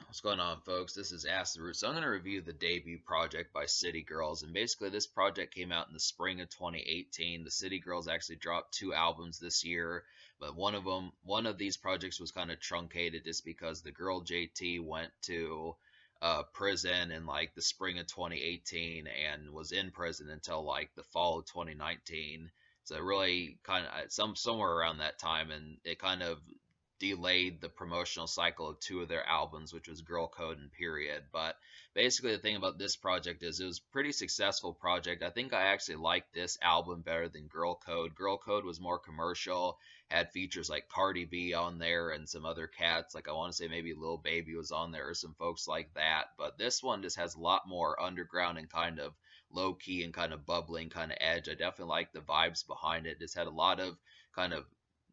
What's going on, folks? This is Acid Root. So I'm going to review the debut project by City Girls, and basically this project came out in the spring of 2018. The City Girls actually dropped two albums this year, but one of these projects was kind of truncated just because the girl JT went to prison in like the spring of 2018 and was in prison until like the fall of 2019. So it really kind of somewhere around that time, and it kind of delayed the promotional cycle of two of their albums, which was Girl Code and Period. But basically, the thing about this project is it was a pretty successful project. I think I actually liked this album better than Girl Code. Girl Code was more commercial, had features like Cardi B on there and some other cats. Like I want to say maybe Lil Baby was on there or some folks like that. But this one just has a lot more underground and kind of low key and kind of bubbling kind of edge. I definitely like the vibes behind it. Just had a lot of kind of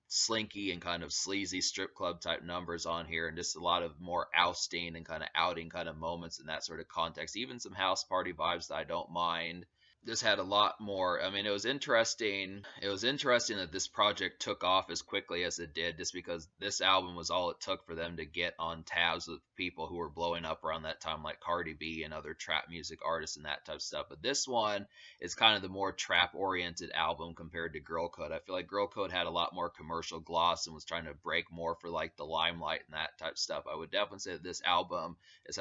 slinky and kind of sleazy strip club type numbers on here, and just a lot of more ousting and kind of outing kind of moments in that sort of context. Even some house party vibes that I don't mind. This had a lot more. I mean, it was interesting. It was interesting that this project took off as quickly as it did, just because this album was all it took for them to get on tabs with people who were blowing up around that time, like Cardi B and other trap music artists and that type of stuff. But this one is kind of the more trap oriented album compared to Girl Code. I feel like Girl Code had a lot more commercial gloss and was trying to break more for like the limelight and that type of stuff. I would definitely say that this album it's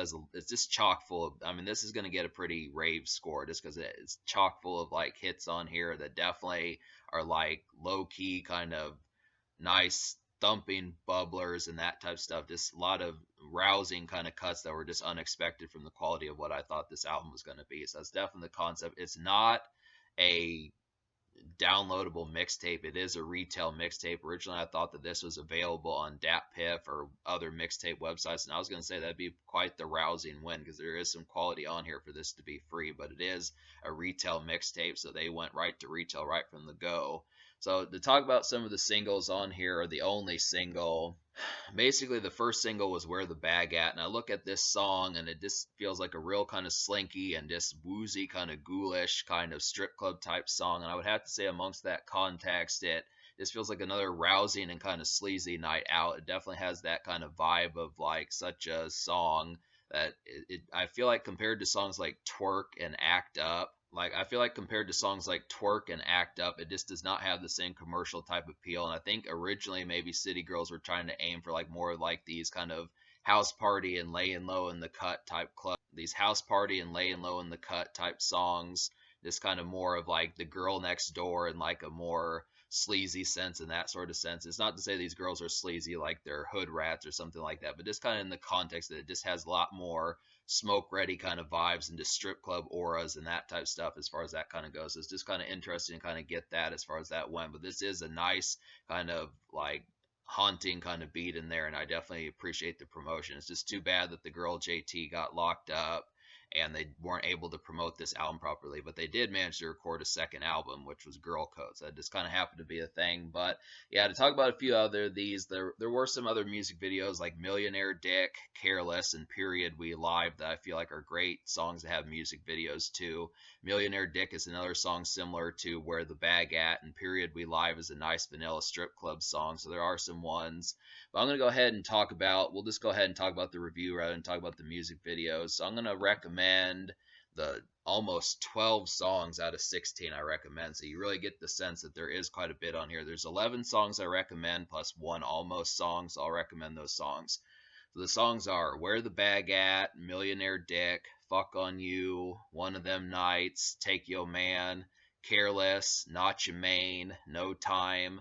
just chock full of. I mean, this is going to get a pretty rave score just because it's chock full of like hits on here that definitely are like low key kind of nice thumping bubblers and that type of stuff. Just a lot of rousing kind of cuts that were just unexpected from the quality of what I thought this album was going to be. So that's definitely the concept. It's not a downloadable mixtape. It is a retail mixtape. Originally, I thought that this was available on DatPiff or other mixtape websites, and I was going to say that'd be quite the rousing win because there is some quality on here for this to be free, but it is a retail mixtape, so they went right to retail right from the go. So to talk about some of the singles on here, or the only single, basically the first single was Where the Bag At, and I look at this song and it just feels like a real kind of slinky and just woozy kind of ghoulish kind of strip club type song, and I would have to say amongst that context it just feels like another rousing and kind of sleazy night out. It definitely has that kind of vibe of like such a song that I feel like compared to songs like Twerk and Act Up, like I feel like compared to songs like Twerk and Act Up, it just does not have the same commercial type appeal. And I think originally maybe City Girls were trying to aim for like more like these kind of house party and laying low in the cut type club, these house party and laying low in the cut type songs. This kind of more of like the girl next door and like a more sleazy sense in that sort of sense. It's not to say these girls are sleazy like they're hood rats or something like that, but just kind of in the context that it just has a lot more smoke ready kind of vibes and just strip club auras and that type of stuff as far as that kind of goes. It's just kind of interesting to kind of get that as far as that went. But this is a nice kind of like haunting kind of beat in there, and I definitely appreciate the promotion. It's just too bad that the girl JT got locked up and they weren't able to promote this album properly, but they did manage to record a second album, which was Girl Code. So it just kind of happened to be a thing. But yeah, to talk about a few other of these, there were some other music videos like Millionaire Dick, Careless, and Period We Live that I feel like are great songs that have music videos too. Millionaire Dick is another song similar to Where the Bag At, and Period We Live is a nice vanilla strip club song. So there are some ones. But I'm going to go ahead and talk about, we'll just go ahead and talk about the review rather than talk about the music videos. So I'm going to recommend the almost 12 songs out of 16 I recommend. So you really get the sense that there is quite a bit on here. There's 11 songs I recommend plus one almost song, so I'll recommend those songs. So the songs are Where the Bag At, Millionaire Dick, Fuck on You, One of Them Nights, Take Yo Man, Careless, Not Your Main, No Time,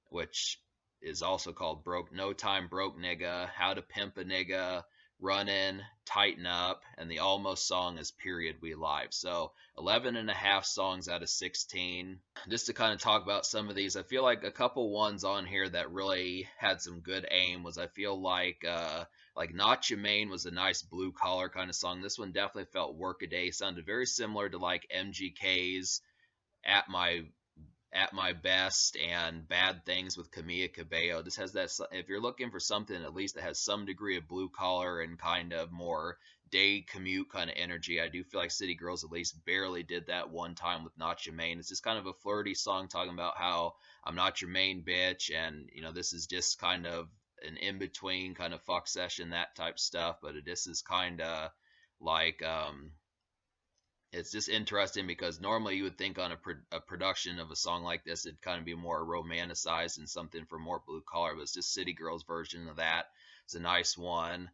which is also called Broke No Time Broke Nigga, How to Pimp a Nigga, Runnin', Tighten Up, and the almost song is Period We Live. So 11 and a half songs out of 16. Just to kind of talk about some of these, I feel like a couple ones on here that really had some good aim was I feel like Not Your Main was a nice blue collar kind of song. This one definitely felt workaday, sounded very similar to like MGK's at my best and Bad Things with Camila Cabello. This has that. If you're looking for something at least that has some degree of blue collar and kind of more day commute kind of energy, I do feel like City Girls at least barely did that one time with Not Your Main. It's just kind of a flirty song talking about how I'm not your main bitch, and this is just kind of an in between kind of fuck session, that type stuff. But this is kind of like it's just interesting because normally you would think on a production of a song like this, it'd kind of be more romanticized and something for more blue collar, but it's just City Girls' version of that. It's a nice one.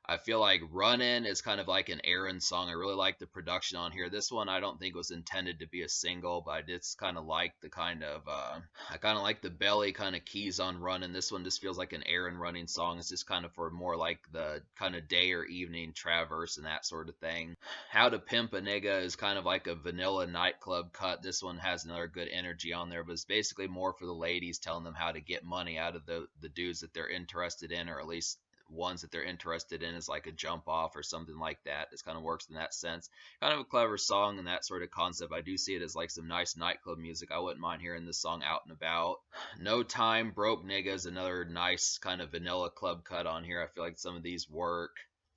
I feel like Runnin' is kind of like an Aaron song. I really like the production on here. This one I don't think was intended to be a single, but I just kind of like the I kind of like the belly kind of keys on Runnin'. This one just feels like an Aaron running song. It's just kind of for more like the kind of day or evening traverse and that sort of thing. How to Pimp a Nigga is kind of like a vanilla nightclub cut. This one has another good energy on there, but it's basically more for the ladies telling them how to get money out of the dudes that they're interested in, or at least ones that they're interested in as like a jump off or something like that. It kind of works in that sense. Kind of a clever song and that sort of concept. I do see it as like some nice nightclub music. I wouldn't mind hearing this song out and about. No Time, Broke Nigga is another nice kind of vanilla club cut on here. I feel like some of these work.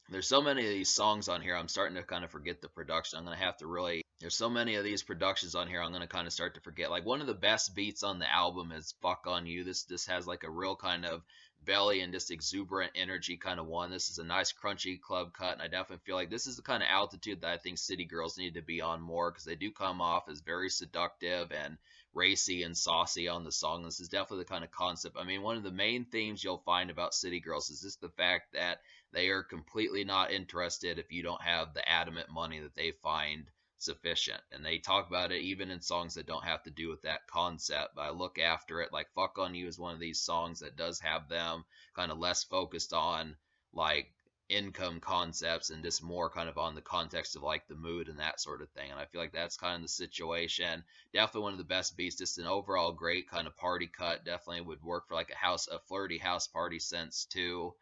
There's so many of these songs on here, I'm starting to kind of forget the production. I'm going to have to really. There's so many of these productions on here, I'm going to kind of start to forget. Like one of the best beats on the album is Fuck on You. This has like a real kind of belly and just exuberant energy kind of one. This is a nice crunchy club cut, and I definitely feel like this is the kind of altitude that I think City Girls need to be on more, because they do come off as very seductive and racy and saucy on the song. This is definitely the kind of concept. I mean, one of the main themes you'll find about City Girls is just the fact that they are completely not interested if you don't have the adamant money that they find sufficient. And they talk about it even in songs that don't have to do with that concept. But I look after it, like Fuck on You is one of these songs that does have them kind of less focused on like income concepts and just more kind of on the context of like the mood and that sort of thing. And I feel like that's kind of the situation. Definitely one of the best beats, just an overall great kind of party cut. Definitely would work for like a flirty house party sense too.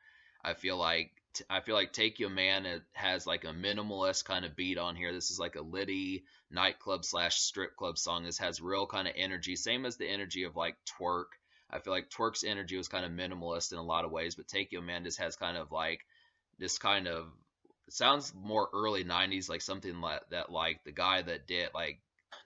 I feel like Take Your Man, it has like a minimalist kind of beat on here. This is like a Liddy nightclub slash strip club song. This has real kind of energy, same as the energy of like Twerk. I feel like Twerk's energy was kind of minimalist in a lot of ways, but Take Your Man just has kind of like this kind of, it sounds more early 90s, like something like that, like the guy that did like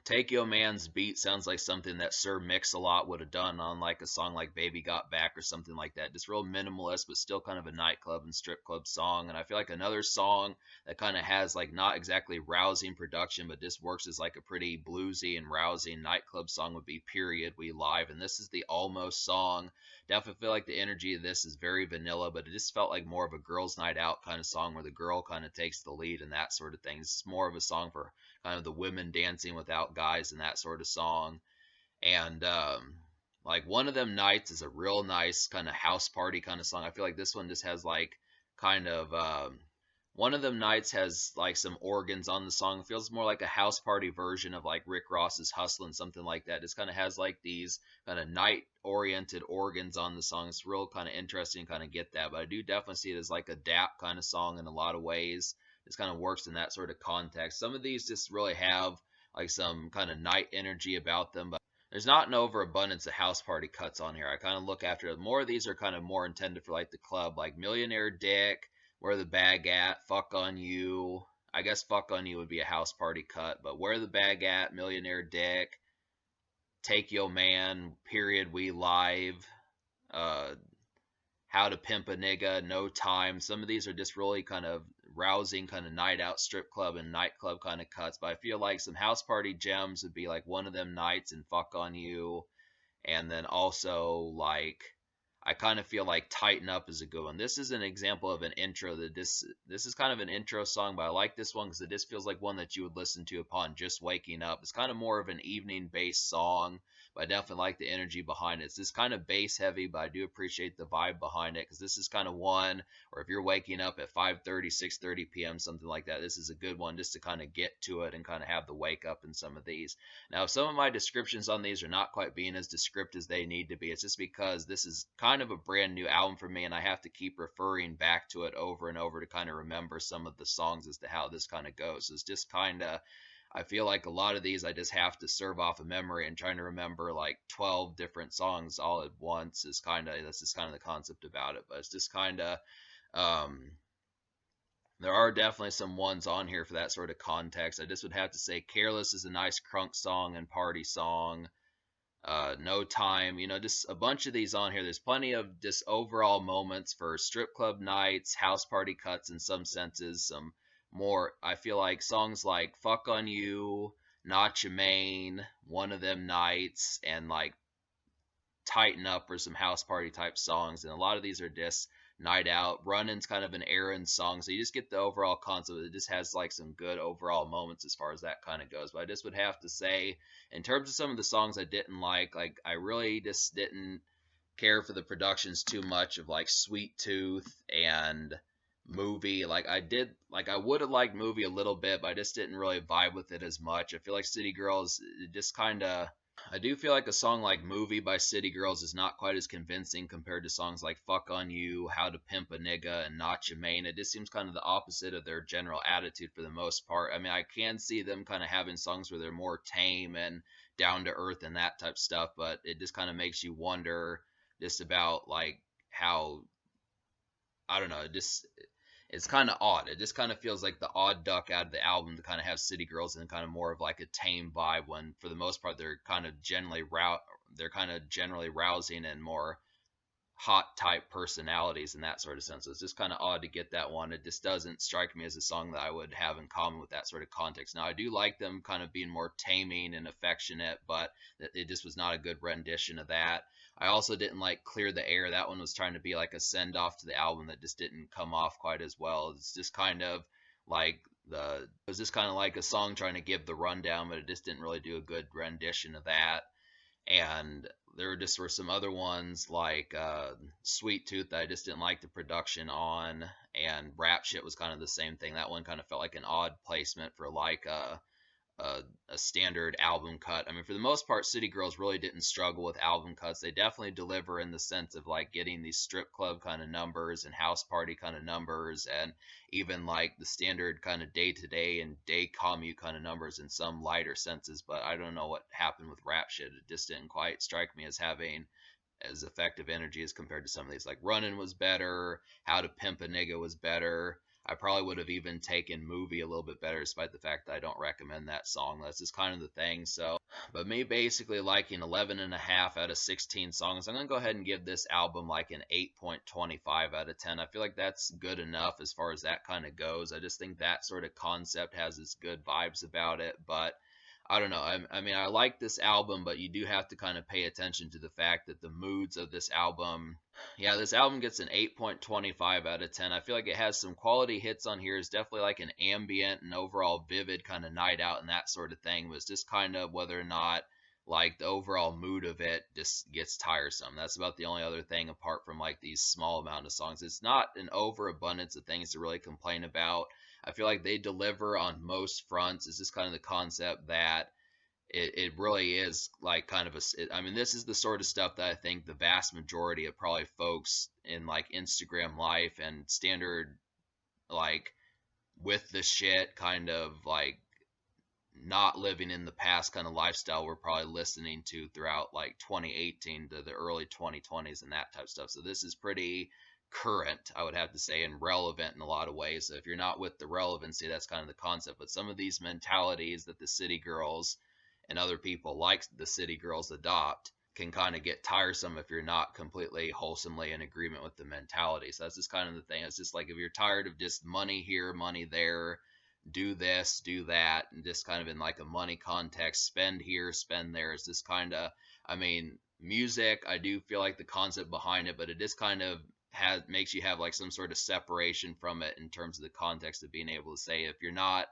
Take Yo Man's beat sounds like something that Sir Mix-a-Lot would have done on like a song like Baby Got Back or something like that. Just real minimalist, but still kind of a nightclub and strip club song. And I feel like another song that kind of has like not exactly rousing production, but just works as like a pretty bluesy and rousing nightclub song would be Period We Live. And this is the Almost song. Definitely feel like the energy of this is very vanilla, but it just felt like more of a girls' night out kind of song where the girl kind of takes the lead and that sort of thing. It's more of a song for kind of the women dancing without guys and that sort of song. And like One of Them Nights is a real nice kind of house party kind of song. I feel like this one just has like kind of One of Them Nights has like some organs on the song. It feels more like a house party version of like Rick Ross's Hustlin', something like that. It kind of has like these kind of night oriented organs on the song. It's real kind of interesting, kind of get that. But I do definitely see it as like a dap kind of song in a lot of ways. This kind of works in that sort of context. Some of these just really have like some kind of night energy about them, but there's not an overabundance of house party cuts on here. I kind of look after it. More of these are kind of more intended for like the club, like Millionaire Dick, Where the Bag At, Fuck on You. I guess Fuck on You would be a house party cut, but Where the Bag At, Millionaire Dick, Take Yo Man, Period We Live, uh, How to Pimp a Nigga, No Time. Some of these are just really kind of rousing, kind of night out strip club and nightclub kind of cuts. But I feel like some house party gems would be like One of Them Nights and Fuck on You. And then also like I kind of feel like Tighten Up is a good one. This is an example of an intro that this is kind of an intro song, but I like this one because it just feels like one that you would listen to upon just waking up. It's kind of more of an evening based song, but I definitely like the energy behind it. It's this kind of bass heavy, but I do appreciate the vibe behind it because this is kind of one, or if you're waking up at 5:30, 6:30 p.m., something like that, this is a good one just to kind of get to it and kind of have the wake up in some of these. Now, some of my descriptions on these are not quite being as descriptive as they need to be. It's just because this is kind of a brand new album for me, and I have to keep referring back to it over and over to kind of remember some of the songs as to how this kind of goes. It's just kind of, I feel like a lot of these I just have to serve off a memory, and trying to remember like 12 different songs all at once is kind of, that's just kind of the concept about it. But it's just kind of, um, there are definitely some ones on here for that sort of context. I just would have to say Careless is a nice crunk song and party song. No Time, just a bunch of these on here. There's plenty of just overall moments for strip club nights, house party cuts in some senses, some more. I feel like songs like Fuck on You, Not Your Main, One of Them Nights, and like Tighten Up or some house party type songs. And a lot of these are just night out. Running's kind of an errand song. So you just get the overall concept. It just has like some good overall moments as far as that kind of goes. But I just would have to say, in terms of some of the songs I didn't like I really just didn't care for the productions too much of like Sweet Tooth and Movie. I would have liked Movie a little bit, but I just didn't really vibe with it as much. I feel like City Girls, it just kind of, I do feel like a song like Movie by City Girls is not quite as convincing compared to songs like Fuck on You, How to Pimp a Nigga, and Not Your Main. It just seems kind of the opposite of their general attitude for the most part. I mean, I can see them kind of having songs where they're more tame and down to earth and that type stuff, but it just kind of makes you wonder just about like how, I don't know, just it's kind of odd. It just kind of feels like the odd duck out of the album to kind of have City Girls in kind of more of like a tame vibe when for the most part they're kind of generally rousing and more hot type personalities in that sort of sense. So it's just kind of odd to get that one. It just doesn't strike me as a song that I would have in common with that sort of context. Now I do like them kind of being more taming and affectionate, but it just was not a good rendition of that. I also didn't like Clear the Air. That one was trying to be like a send off to the album that just didn't come off quite as well. It's just kind of like it was just kind of like a song trying to give the rundown, but it just didn't really do a good rendition of that. And there just were some other ones like Sweet Tooth that I just didn't like the production on, and Rap Shit was kind of the same thing. That one kind of felt like an odd placement for like a standard album cut. I mean, for the most part, City Girls really didn't struggle with album cuts. They definitely deliver in the sense of like getting these strip club kind of numbers and house party kind of numbers, and even like the standard kind of day to day and day commute kind of numbers in some lighter senses. But I don't know what happened with Rap Shit. It just didn't quite strike me as having as effective energy as compared to some of these. Like Running was better, How to Pimp a Nigga was better. I probably would have even taken Movie a little bit better, despite the fact that I don't recommend that song. That's just kind of the thing. So, but me basically liking 11 and a half out of 16 songs, I'm going to go ahead and give this album like an 8.25 out of 10. I feel like that's good enough as far as that kind of goes. I just think that sort of concept has its good vibes about it, but I don't know. I mean, I like this album, but you do have to kind of pay attention to the fact that the moods of this album, yeah, this album gets an 8.25 out of 10. I feel like it has some quality hits on here. It's definitely like an ambient and overall vivid kind of night out and that sort of thing. Was just kind of whether or not like the overall mood of it just gets tiresome. That's about the only other thing apart from like these small amount of songs. It's not an overabundance of things to really complain about. I feel like they deliver on most fronts. It's just kind of the concept that it really is like kind of I mean, this is the sort of stuff that I think the vast majority of probably folks in like Instagram life and standard like with the shit kind of like not living in the past kind of lifestyle we're probably listening to throughout like 2018 to the early 2020s and that type of stuff. So this is pretty current, I would have to say, and relevant in a lot of ways. So if you're not with the relevancy, that's kind of the concept. But some of these mentalities that the City Girls and other people like the City Girls adopt can kind of get tiresome if you're not completely wholesomely in agreement with the mentality. So that's just kind of the thing. It's just like if you're tired of just money here, money there, do this, do that, and just kind of in like a money context, spend here, spend there. It's just kind of, I mean, music, I do feel like the concept behind it, but it just kind of makes you have like some sort of separation from it in terms of the context of being able to say if you're not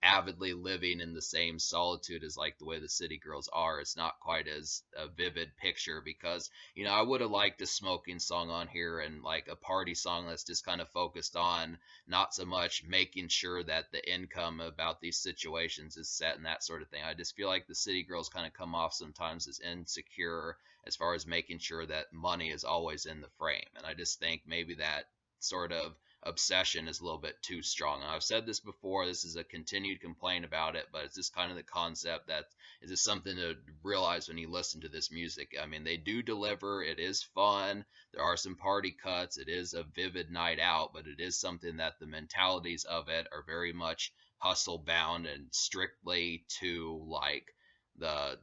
avidly living in the same solitude as like the way the City Girls are, it's not quite as a vivid picture. Because I would have liked a smoking song on here and like a party song that's just kind of focused on not so much making sure that the income about these situations is set and that sort of thing. I just feel like the City Girls kind of come off sometimes as insecure as far as making sure that money is always in the frame, and I just think maybe that sort of obsession is a little bit too strong. And I've said this before, this is a continued complaint about it, but it's just kind of the concept that is just something to realize when you listen to this music. I mean, they do deliver, it is fun, there are some party cuts, it is a vivid night out, but it is something that the mentalities of it are very much hustle bound and strictly to like the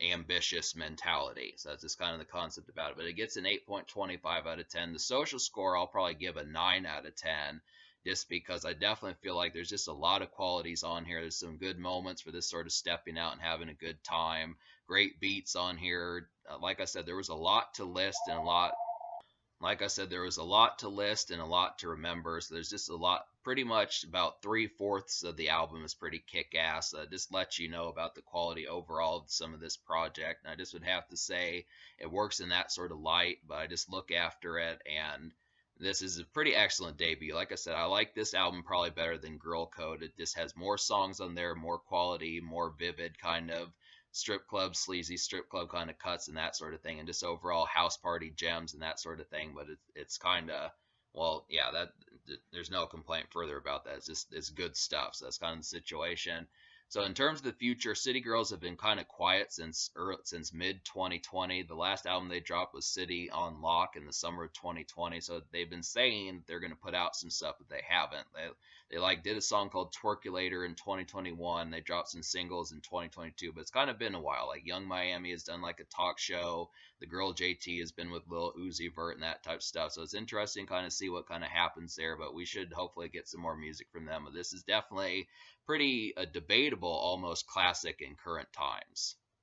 ambitious mentality. So that's just kind of the concept about it. But it gets an 8.25 out of 10. The social score, I'll probably give a 9 out of 10, just because I definitely feel like there's just a lot of qualities on here. There's some good moments for this sort of stepping out and having a good time. Great beats on here. Like I said, there was a lot to list and a lot like I said, there was a lot to list and a lot to remember. So there's just a lot, pretty much about 3/4 of the album is pretty kick ass. Just lets you know about the quality overall of some of this project. And I just would have to say it works in that sort of light, but I just look after it, and this is a pretty excellent debut. Like I said, I like this album probably better than Girl Code. It just has more songs on there, more quality, more vivid kind of strip club, sleazy strip club kind of cuts and that sort of thing, and just overall house party gems and that sort of thing. But it's kind of, well, yeah, that there's no complaint further about that. It's just it's good stuff. So that's kind of the situation. So in terms of the future, City Girls have been kind of quiet since mid 2020. The last album they dropped was City on Lock in the summer of 2020. So they've been saying they're going to put out some stuff, but they haven't. They like did a song called Twerkulator in 2021. They dropped some singles in 2022, but it's kind of been a while. Like Young Miami has done like a talk show. The girl JT has been with Lil Uzi Vert and that type of stuff. So it's interesting kind of see what kind of happens there, but we should hopefully get some more music from them. But this is definitely pretty debatable, almost classic in current times.